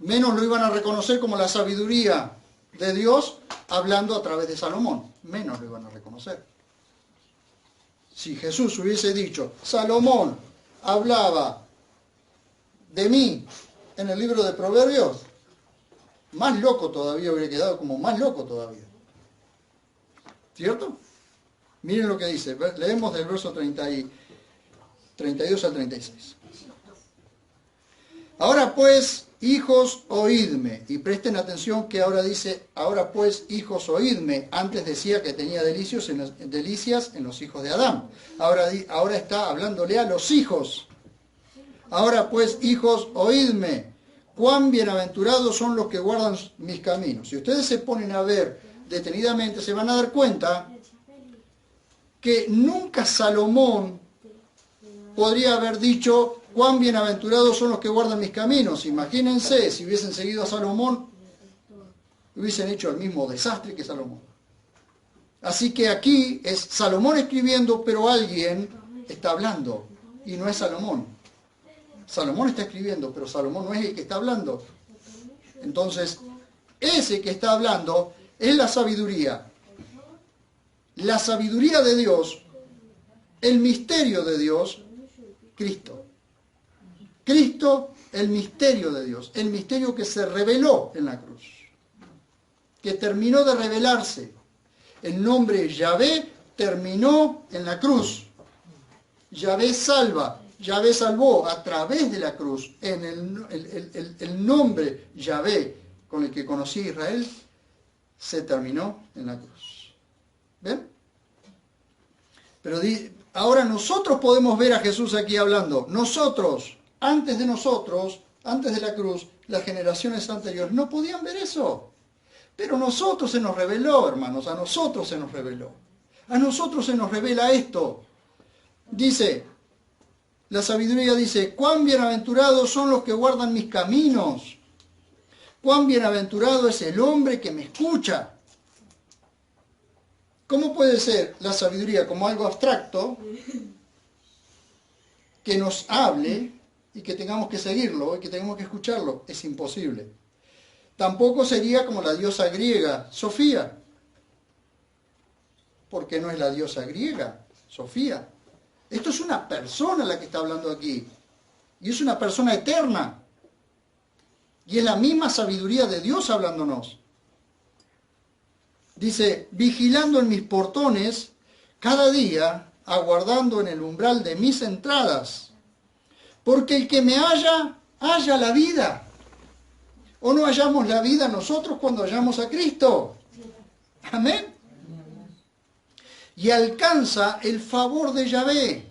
[SPEAKER 1] menos lo iban a reconocer como la sabiduría de Dios hablando a través de Salomón. Menos lo iban a reconocer. Si Jesús hubiese dicho, Salomón hablaba de mí en el libro de Proverbios, más loco todavía, hubiera quedado como más loco todavía. ¿Cierto? Miren lo que dice, leemos del verso 32 al 36. Ahora pues, hijos, oídme. Y presten atención que ahora dice, ahora pues, hijos, oídme. Antes decía que tenía delicias en los hijos de Adán. Ahora está hablándole a los hijos. Ahora pues, hijos, oídme. Cuán bienaventurados son los que guardan mis caminos. Si ustedes se ponen a ver detenidamente, se van a dar cuenta que nunca Salomón podría haber dicho cuán bienaventurados son los que guardan mis caminos. Imagínense, si hubiesen seguido a Salomón, hubiesen hecho el mismo desastre que Salomón. Así que aquí es Salomón escribiendo, pero alguien está hablando, y no es Salomón. Salomón está escribiendo, pero Salomón no es el que está hablando. Entonces, ese que está hablando es la sabiduría. La sabiduría de Dios, el misterio de Dios, Cristo. Cristo, el misterio de Dios, el misterio que se reveló en la cruz, que terminó de revelarse. El nombre Yahvé terminó en la cruz. Yahvé salva, Yahvé salvó a través de la cruz. En el nombre Yahvé con el que conocí a Israel se terminó en la cruz. ¿Ven? Pero ahora nosotros podemos ver a Jesús aquí hablando. Nosotros, antes de la cruz, las generaciones anteriores no podían ver eso. Pero a nosotros se nos reveló, hermanos, a nosotros se nos reveló. A nosotros se nos revela esto. Dice, la sabiduría dice, cuán bienaventurados son los que guardan mis caminos. Cuán bienaventurado es el hombre que me escucha. ¿Cómo puede ser la sabiduría como algo abstracto que nos hable y que tengamos que seguirlo y que tengamos que escucharlo? Es imposible. Tampoco sería como la diosa griega, Sofía. Porque no es la diosa griega, Sofía. Esto es una persona la que está hablando aquí. Y es una persona eterna. Y es la misma sabiduría de Dios hablándonos. Dice, vigilando en mis portones, cada día, aguardando en el umbral de mis entradas. Porque el que me halla, halla la vida. ¿O no hallamos la vida nosotros cuando hallamos a Cristo? Amén. Y alcanza el favor de Yahvé.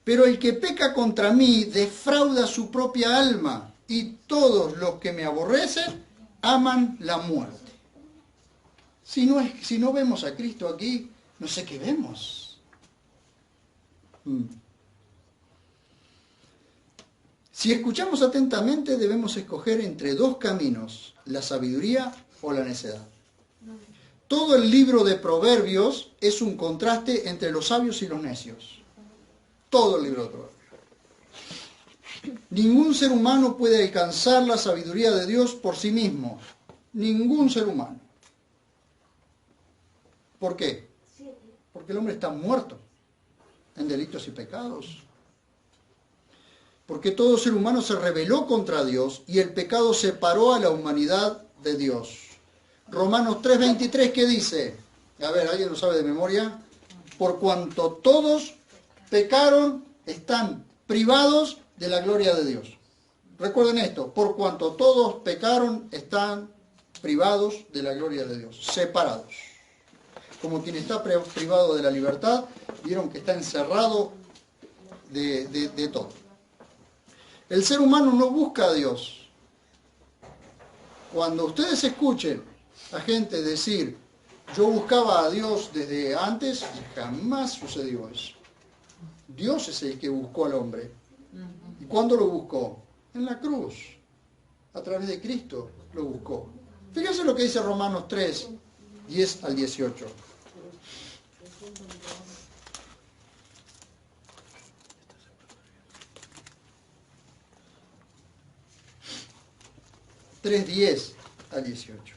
[SPEAKER 1] Pero el que peca contra mí defrauda su propia alma, y todos los que me aborrecen aman la muerte. Si no vemos a Cristo aquí, no sé qué vemos. Si escuchamos atentamente, debemos escoger entre dos caminos, la sabiduría o la necedad. Todo el libro de Proverbios es un contraste entre los sabios y los necios. Todo el libro de Proverbios. Ningún ser humano puede alcanzar la sabiduría de Dios por sí mismo. Ningún ser humano. ¿Por qué? Porque el hombre está muerto en delitos y pecados. Porque todo ser humano se rebeló contra Dios y el pecado separó a la humanidad de Dios. Romanos 3:23, ¿qué dice? A ver, ¿alguien lo sabe de memoria? Por cuanto todos pecaron, están privados de la gloria de Dios. Recuerden esto, por cuanto todos pecaron, están privados de la gloria de Dios, separados. Como quien está privado de la libertad, vieron que está encerrado de todo. El ser humano no busca a Dios. Cuando ustedes escuchen a gente decir, yo buscaba a Dios desde antes, jamás sucedió eso. Dios es el que buscó al hombre. ¿Y cuándo lo buscó? En la cruz. A través de Cristo lo buscó. Fíjense lo que dice Romanos 3, 10 al 18. Tres 10 al 18.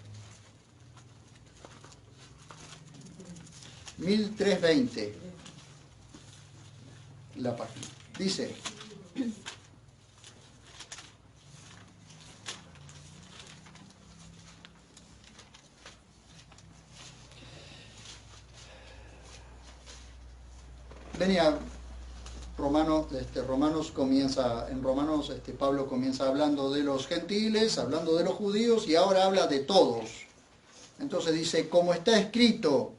[SPEAKER 1] 1320. La página. Dice: venía Romanos comienza, en Romanos Pablo comienza hablando de los gentiles, hablando de los judíos y ahora habla de todos. Entonces dice, como está escrito,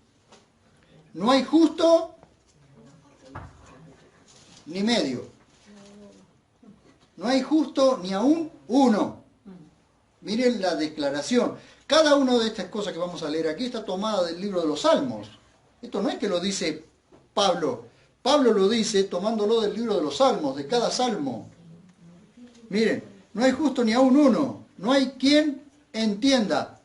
[SPEAKER 1] no hay justo ni medio. No hay justo ni aún uno. Miren la declaración. Cada una de estas cosas que vamos a leer aquí está tomada del libro de los Salmos. Esto no es que lo dice Pablo. Pablo lo dice tomándolo del libro de los Salmos, de cada salmo. Miren, no hay justo ni aún uno. No hay quien entienda.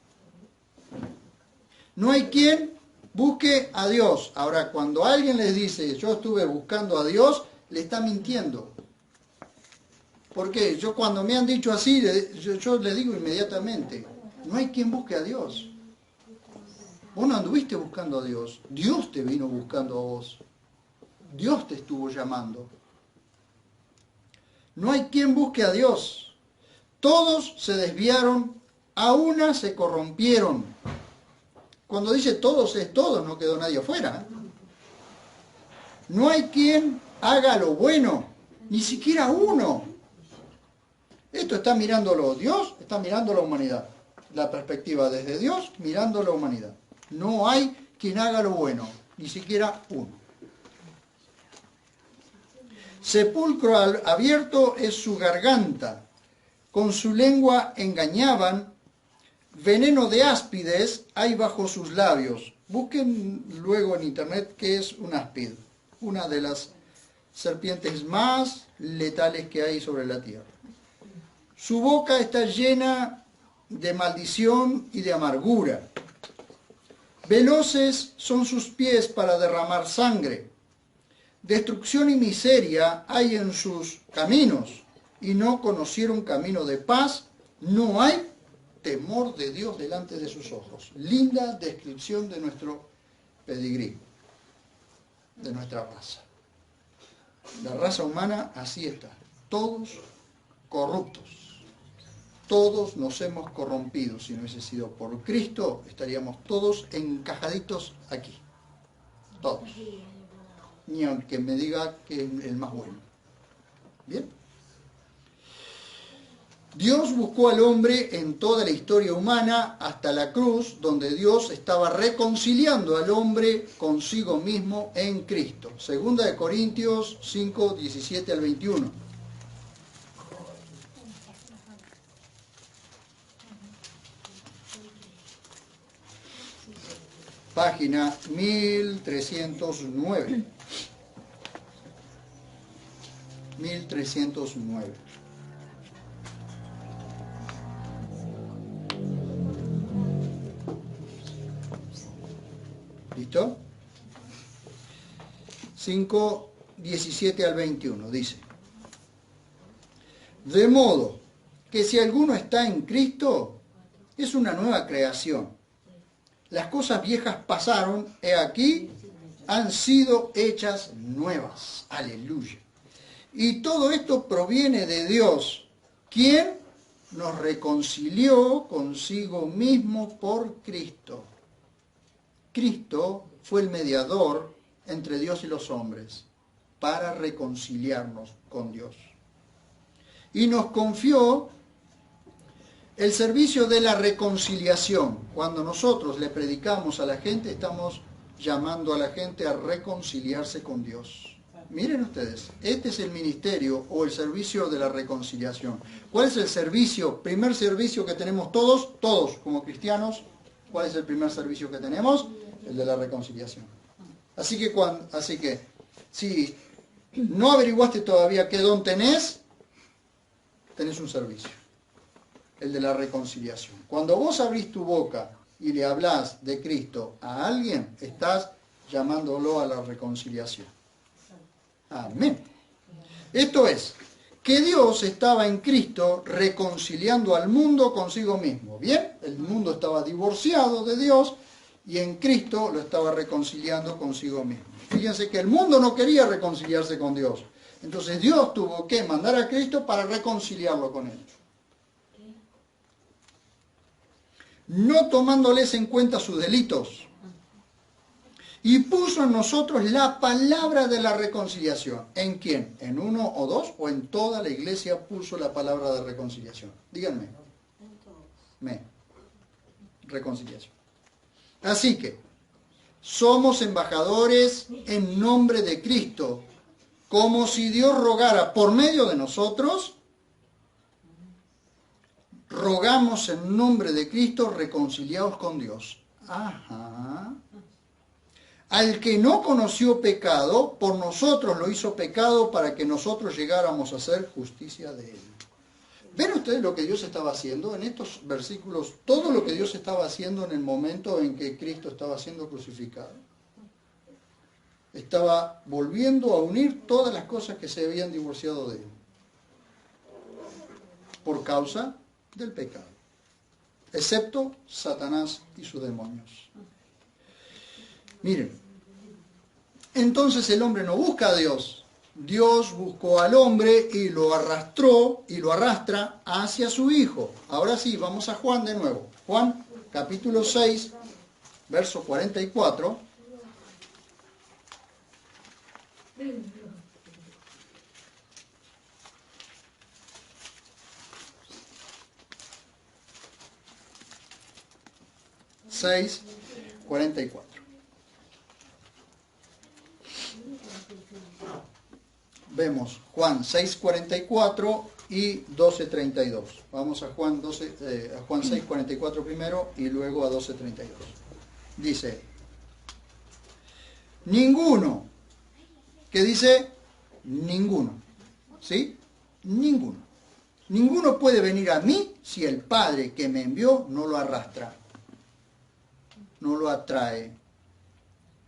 [SPEAKER 1] No hay quien busque a Dios. Ahora, cuando alguien les dice, yo estuve buscando a Dios, le está mintiendo. ¿Por qué? Yo cuando me han dicho así, yo le digo inmediatamente, no hay quien busque a Dios. Vos no anduviste buscando a Dios. Dios te vino buscando a vos. Dios te estuvo llamando. No hay quien busque a Dios. Todos se desviaron, a una se corrompieron. Cuando dice todos es todos, no quedó nadie afuera. No hay quien haga lo bueno, ni siquiera uno. Esto está mirándolo Dios, está mirando la humanidad. La perspectiva desde Dios, mirando la humanidad. No hay quien haga lo bueno, ni siquiera uno. Sepulcro abierto es su garganta, con su lengua engañaban, veneno de áspides hay bajo sus labios. Busquen luego en internet qué es un áspid, una de las serpientes más letales que hay sobre la tierra. Su boca está llena de maldición y de amargura. Veloces son sus pies para derramar sangre. Destrucción y miseria hay en sus caminos, y no conocieron camino de paz. No hay temor de Dios delante de sus ojos. Linda descripción de nuestro pedigrí, de nuestra raza. La raza humana así está, todos corruptos. Todos nos hemos corrompido. Si no hubiese sido por Cristo, estaríamos todos encajaditos aquí. Todos. Ni aunque me diga que es el más bueno. ¿Bien? Dios buscó al hombre en toda la historia humana hasta la cruz, donde Dios estaba reconciliando al hombre consigo mismo en Cristo. Segunda de Corintios 5, 17 al 21. Página 1309. 5, 17 al 21, dice: de modo que si alguno está en Cristo, es una nueva creación. Las cosas viejas pasaron, he aquí, han sido hechas nuevas. Aleluya. Y todo esto proviene de Dios, quien nos reconcilió consigo mismo por Cristo. Cristo fue el mediador entre Dios y los hombres para reconciliarnos con Dios. Y nos confió el servicio de la reconciliación. Cuando nosotros le predicamos a la gente, estamos llamando a la gente a reconciliarse con Dios. Miren ustedes, este es el ministerio o el servicio de la reconciliación. ¿Cuál es el servicio, primer servicio que tenemos todos como cristianos? ¿Cuál es el primer servicio que tenemos? El de la reconciliación. Así que si no averiguaste todavía qué don tenés un servicio, el de la reconciliación. Cuando vos abrís tu boca y le hablás de Cristo a alguien, estás llamándolo a la reconciliación. Amén. Esto es, que Dios estaba en Cristo reconciliando al mundo consigo mismo. Bien, el mundo estaba divorciado de Dios y en Cristo lo estaba reconciliando consigo mismo. Fíjense que el mundo no quería reconciliarse con Dios. Entonces Dios tuvo que mandar a Cristo para reconciliarlo con Él. No tomándoles en cuenta sus delitos. Y puso en nosotros la palabra de la reconciliación. ¿En quién? ¿En uno o dos? ¿O en toda la iglesia puso la palabra de reconciliación? Díganme. Reconciliación. Así que, somos embajadores en nombre de Cristo, como si Dios rogara por medio de nosotros. Rogamos en nombre de Cristo, reconciliados con Dios. Ajá. Al que no conoció pecado, por nosotros lo hizo pecado para que nosotros llegáramos a hacer justicia de Él. ¿Ven ustedes lo que Dios estaba haciendo en estos versículos? Todo lo que Dios estaba haciendo en el momento en que Cristo estaba siendo crucificado. Estaba volviendo a unir todas las cosas que se habían divorciado de Él. Por causa del pecado. Excepto Satanás y sus demonios. Miren. Entonces el hombre no busca a Dios. Dios buscó al hombre y lo arrastró y lo arrastra hacia su Hijo. Ahora sí, vamos a Juan de nuevo. Juan, capítulo 6, verso 44. ...6, 44. Vemos Juan 6:44 y 12:32. Vamos a Juan 6:44 primero y luego a 12:32. Dice: ninguno, ¿qué dice? Ninguno, ¿sí? Ninguno. Ninguno puede venir a mí si el Padre que me envió no lo arrastra, no lo atrae.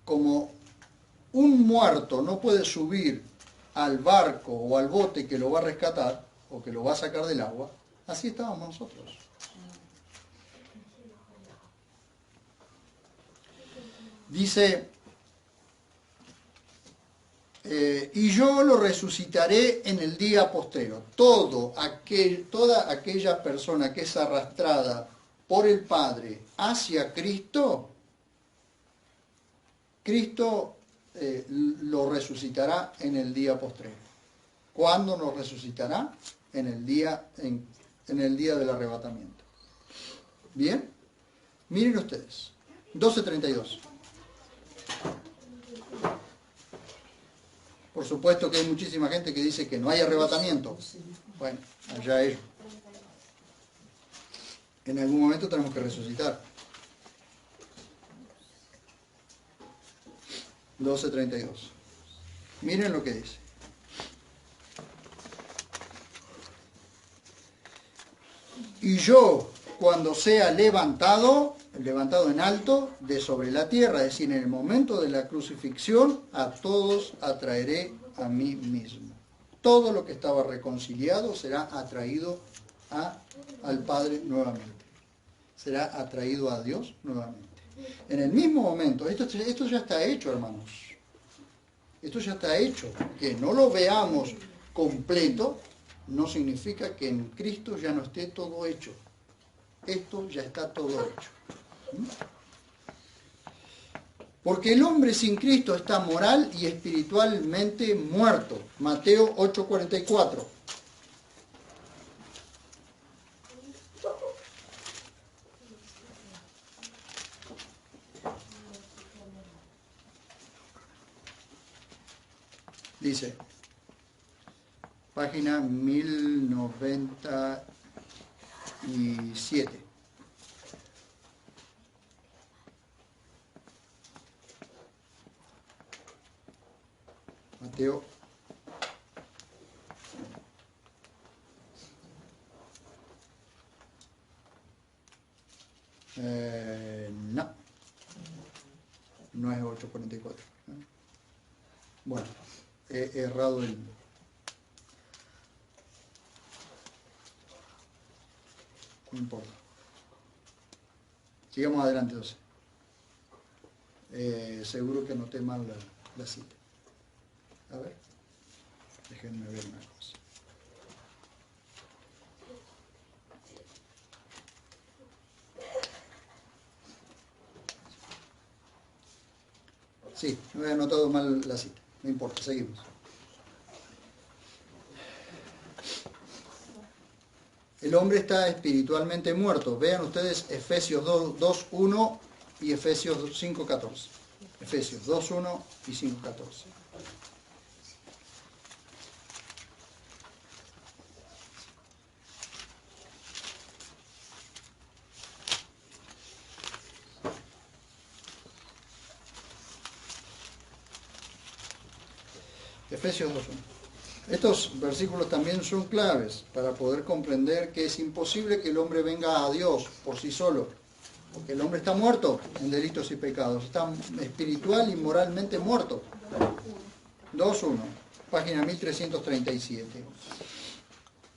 [SPEAKER 1] Como un muerto no puede subir al barco o al bote que lo va a rescatar o que lo va a sacar del agua, así estábamos nosotros. Dice, y yo lo resucitaré en el día postrero. Toda aquella persona que es arrastrada por el Padre hacia Cristo, Cristo lo resucitará en el día postrero. ¿Cuándo nos resucitará? En el día del arrebatamiento. Bien, miren ustedes, 12:32. Por supuesto que hay muchísima gente que dice que no hay arrebatamiento. Bueno, allá ellos. En algún momento tenemos que resucitar. 12:32. Miren lo que dice. Y yo, cuando sea levantado, levantado en alto de sobre la tierra, es decir, en el momento de la crucifixión, a todos atraeré a mí mismo. Todo lo que estaba reconciliado será atraído al Padre nuevamente. Será atraído a Dios nuevamente. En el mismo momento, esto ya está hecho, hermanos. Esto ya está hecho. Que no lo veamos completo no significa que en Cristo ya no esté todo hecho. Esto ya está todo hecho. Porque el hombre sin Cristo está moral y espiritualmente muerto. Mateo 8:44. Dice, página 1097. Mateo no es 8:44. Bueno, he errado el... No importa. Sigamos adelante entonces. Seguro que anoté mal la cita. A ver, déjenme ver una cosa. Sí, no he anotado mal la cita. No importa, seguimos. El hombre está espiritualmente muerto. Vean ustedes Efesios 2:1 y Efesios 5:14. Efesios 2:1 y 5:14. Efesios 2:1. Estos versículos también son claves para poder comprender que es imposible que el hombre venga a Dios por sí solo, porque el hombre está muerto en delitos y pecados, está espiritual y moralmente muerto. 2:1, página 1337.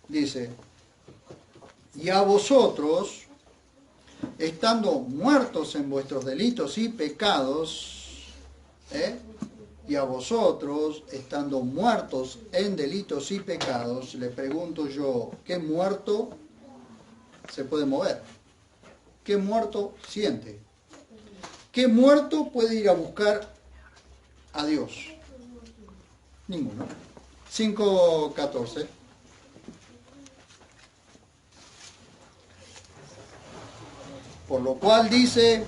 [SPEAKER 1] Dice, y a vosotros, estando muertos en vuestros delitos y pecados, y a vosotros, estando muertos en delitos y pecados, le pregunto yo, ¿qué muerto se puede mover? ¿Qué muerto siente? ¿Qué muerto puede ir a buscar a Dios? Ninguno. 5:14. Por lo cual dice,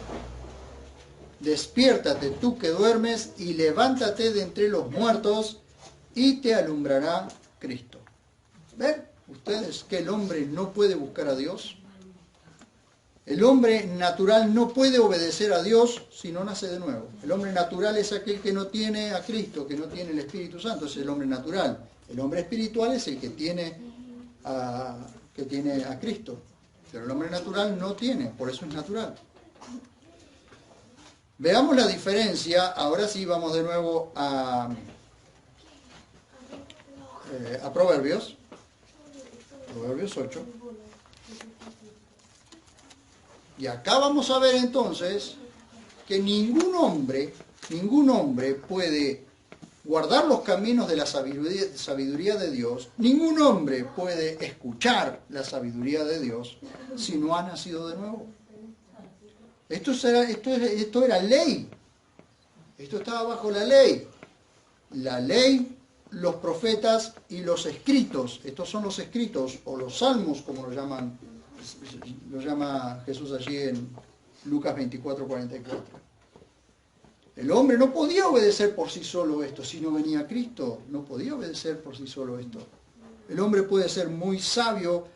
[SPEAKER 1] despiértate tú que duermes y levántate de entre los muertos y te alumbrará Cristo. ¿Ven ustedes que el hombre no puede buscar a Dios? El hombre natural no puede obedecer a Dios si no nace de nuevo. El hombre natural es aquel que no tiene a Cristo, que no tiene el Espíritu Santo, es el hombre natural. El hombre espiritual es el que tiene a Cristo. Pero el hombre natural no tiene, por eso es natural. Veamos la diferencia, ahora sí vamos de nuevo a Proverbios 8. Y acá vamos a ver entonces que ningún hombre puede guardar los caminos de la sabiduría de Dios, ningún hombre puede escuchar la sabiduría de Dios si no ha nacido de nuevo. Esto era ley. Esto estaba bajo la ley. La ley, los profetas y los escritos. Estos son los escritos o los salmos, como lo llama Jesús allí en Lucas 24:44. El hombre no podía obedecer por sí solo esto. Si no venía Cristo, no podía obedecer por sí solo esto. El hombre puede ser muy sabio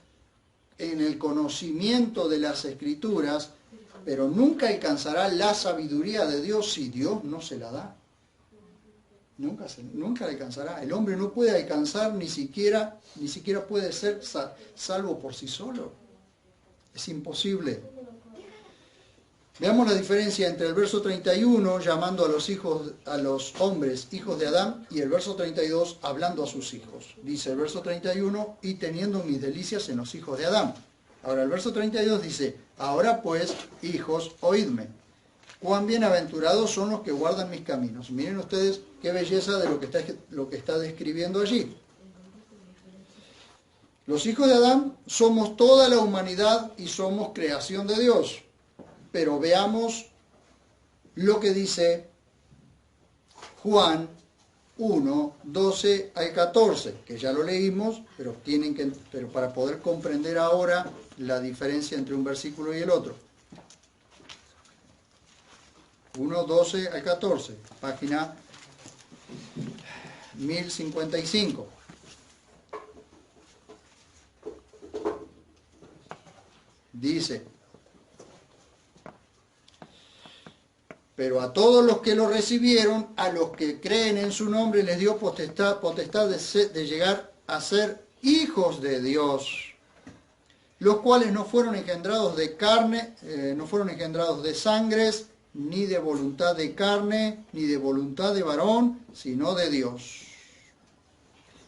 [SPEAKER 1] en el conocimiento de las Escrituras, pero nunca alcanzará la sabiduría de Dios si Dios no se la da. Nunca la alcanzará. El hombre no puede alcanzar, ni siquiera puede ser salvo por sí solo. Es imposible. Veamos la diferencia entre el verso 31, llamando a los hombres hijos de Adán, y el verso 32, hablando a sus hijos. Dice el verso 31, y teniendo mis delicias en los hijos de Adán. Ahora el verso 32 dice, ahora pues, hijos, oídme. Cuán bienaventurados son los que guardan mis caminos. Miren ustedes qué belleza de lo que está describiendo allí. Los hijos de Adán somos toda la humanidad y somos creación de Dios. Pero veamos lo que dice Juan 1, 12 al 14, que ya lo leímos, pero para poder comprender ahora la diferencia entre un versículo y el otro. 1, 12 al 14, página 1055. Dice, pero a todos los que lo recibieron, a los que creen en su nombre, les dio potestad de llegar a ser hijos de Dios, los cuales no fueron engendrados de carne, no fueron engendrados de sangres, ni de voluntad de carne, ni de voluntad de varón, sino de Dios.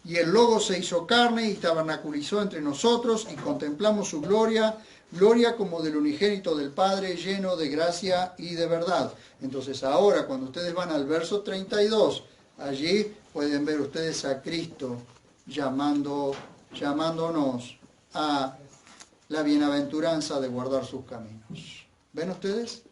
[SPEAKER 1] Y el Logos se hizo carne y tabernaculizó entre nosotros, y contemplamos su gloria, gloria como del unigénito del Padre, lleno de gracia y de verdad. Entonces ahora, cuando ustedes van al verso 32, allí pueden ver ustedes a Cristo llamándonos a la bienaventuranza de guardar sus caminos. ¿Ven ustedes?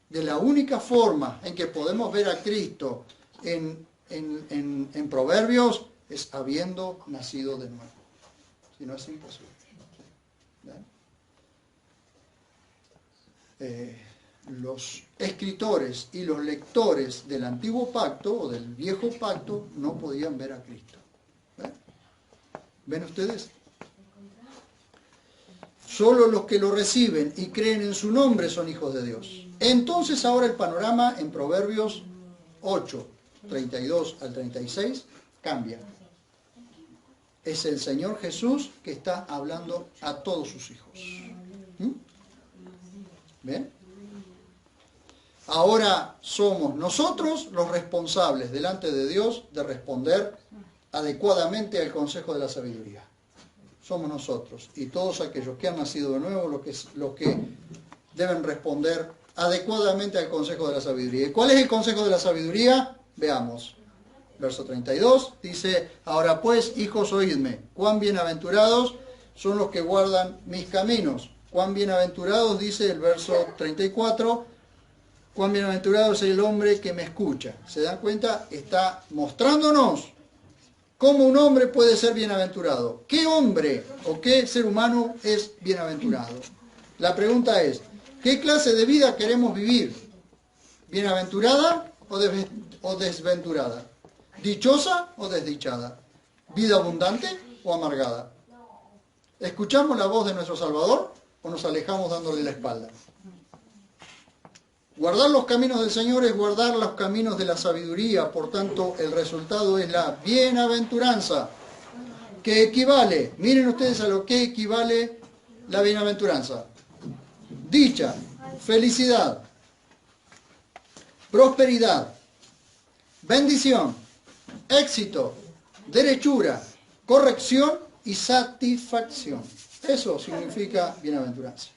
[SPEAKER 1] De la única forma en que podemos ver a Cristo en Proverbios es habiendo nacido de nuevo. Si no, es imposible. Los escritores y los lectores del antiguo pacto o del viejo pacto no podían ver a Cristo. ¿Ven ustedes? Solo los que lo reciben y creen en su nombre son hijos de Dios. Entonces ahora el panorama en Proverbios 8, 32 al 36 cambia. Es el Señor Jesús que está hablando a todos sus hijos. ¿Ven? Ahora somos nosotros los responsables delante de Dios de responder adecuadamente al consejo de la sabiduría. Somos nosotros y todos aquellos que han nacido de nuevo los que deben responder adecuadamente al consejo de la sabiduría. ¿Y cuál es el consejo de la sabiduría? Veamos. Verso 32 dice, ahora pues, hijos, oídme, cuán bienaventurados son los que guardan mis caminos. Cuán bienaventurados, dice el verso 34, cuán bienaventurado es el hombre que me escucha. ¿Se dan cuenta? Está mostrándonos cómo un hombre puede ser bienaventurado. ¿Qué hombre o qué ser humano es bienaventurado? La pregunta es, ¿qué clase de vida queremos vivir? ¿Bienaventurada o desventurada? ¿Dichosa o desdichada? ¿Vida abundante o amargada? ¿Escuchamos la voz de nuestro Salvador o nos alejamos dándole la espalda? Guardar los caminos del Señor es guardar los caminos de la sabiduría, por tanto el resultado es la bienaventuranza, que equivale, miren ustedes a lo que equivale la bienaventuranza: dicha, felicidad, prosperidad, bendición, éxito, derechura, corrección y satisfacción. Eso significa bienaventuranza.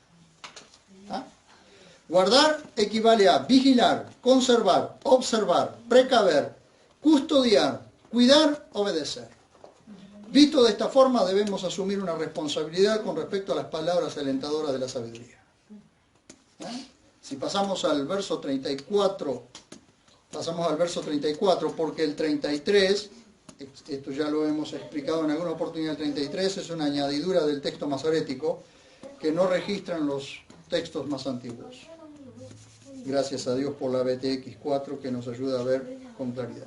[SPEAKER 1] ¿Ah? Guardar equivale a vigilar, conservar, observar, precaver, custodiar, cuidar, obedecer. Visto de esta forma, debemos asumir una responsabilidad con respecto a las palabras alentadoras de la sabiduría. Si pasamos al verso 34, porque el 33, esto ya lo hemos explicado en alguna oportunidad, el 33 es una añadidura del texto masorético que no registran los textos más antiguos. Gracias a Dios por la BTX4 que nos ayuda a ver con claridad.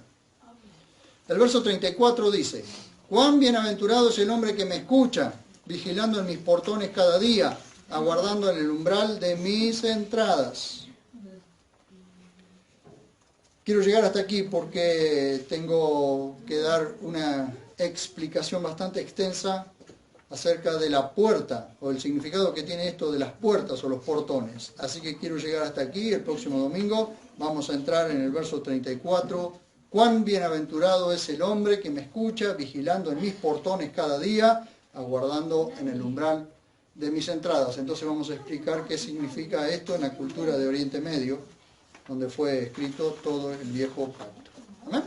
[SPEAKER 1] El verso 34 dice, cuán bienaventurado es el hombre que me escucha, vigilando en mis portones cada día, aguardando en el umbral de mis entradas. Quiero llegar hasta aquí porque tengo que dar una explicación bastante extensa acerca de la puerta, o el significado que tiene esto de las puertas o los portones. Así que quiero llegar hasta aquí. El próximo domingo vamos a entrar en el verso 34. Cuán bienaventurado es el hombre que me escucha, vigilando en mis portones cada día, aguardando en el umbral de mis entradas. Entonces vamos a explicar qué significa esto en la cultura de Oriente Medio, donde fue escrito todo el viejo pacto. ¿Amén?